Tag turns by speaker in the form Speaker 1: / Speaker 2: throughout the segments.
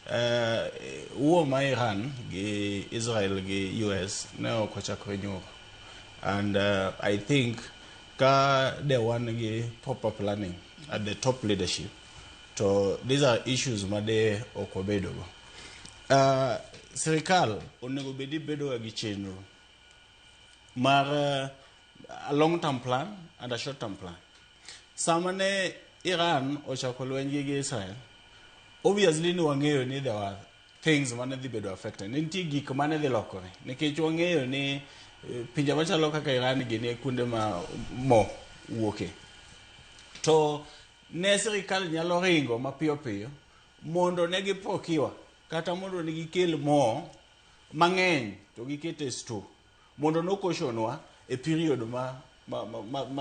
Speaker 1: War ma Iran gi Israel gi US ne ok ochakore nyoro. And I think ka they want gi proper planning at the top leadership. So these are issues ma de ok obedo go. Sirkal onego bedi bedo gi chenro mar a long term plan and a short term plan. Samane Iran ochako lweny gi Israel, obviously ni wang'eyo ni there were things mane dhi bedo affected. Nitie gik mane dhi lokore nikech wang'eyo ni pinje machalo kaka Iran gi ne kuonde ma mo wuoke. To ne sirkal nyalo ringo mapiyo piyo mondo ne giprokiwa kata mondo ne gikel mo mang'eny to gikete store mondo nokoshonwa e period ma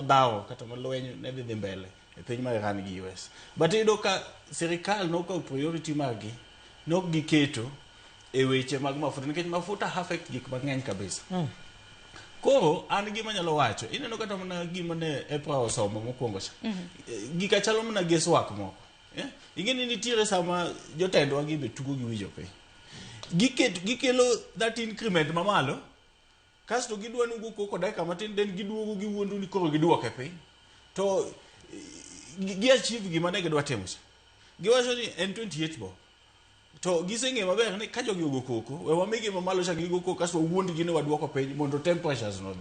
Speaker 1: dhawo kata malweny ne dhi mbele e piny mar Iran gi US. But ido ka sirkal nokao priority margi nok giketo e weche mag mafuta nikech mafuta affect gik mang'eny kabisa. Koro an gima nyalo wacho ineno kata mana gima ne EPRA osomo mokwongo cha. Gika chalo mana guesswork moko. Ingeni nitiere sama jotendwa gi betugo gi wijo pe. Gikelo that increment mamalo kasto gidwa ni wuok koko dakika matin den giduogo giwuondu ni koro giduoke piny. To gi achieve gima ne gidwa timo cha. Giwacho ni N28 bo. To giseng'e maber ni ka jogi ogo koko, we wamigi mamalo cha gigo koko kasto wuondi gi ne waduoko piny mondo temperatures no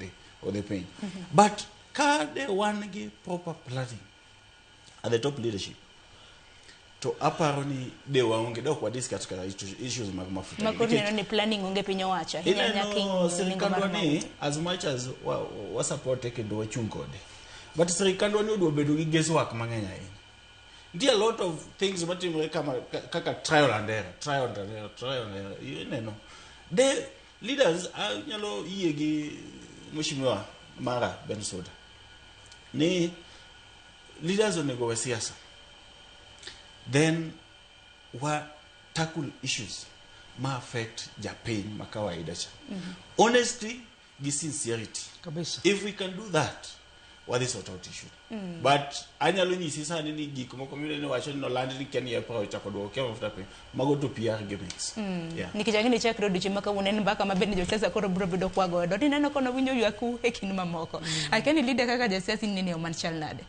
Speaker 1: odhi piny. But ka de wan gi proper planning at the top leadership. To aparo ni de waonge dok wadiscuss kaka issues mag mafuta.
Speaker 2: Makoni ni planning onge piny owacho.
Speaker 1: Sirkandwa ni as much as wa support kendo wachung kode. But sirkandwa ni odwa bedo gi guesswork mang'eny ahinya. There are a lot of things matimore kaka trial and error. You know. The leaders nyalo yie gi mheshimiwa Mara Bensoda. Ni leaders onego we siasa. Then wa tackle issues ma affect Japan ma kawaida cha. Honesty gi sincerity.
Speaker 3: Kabisa.
Speaker 1: If we can do that, what is sort of issue? But anyalo nyisi sani ni gik moko mine wacho no land ni ken ye pro chako do ke mafuta pe mago to PR gimmicks.
Speaker 2: Nikijangini chakro duchi maka wunen baka mabeni josiasa koro bro bedo kwa godo. Dineno kono winjo yaku e kin mamoko. Akeni leader kaka josiasa nini o manchal nade.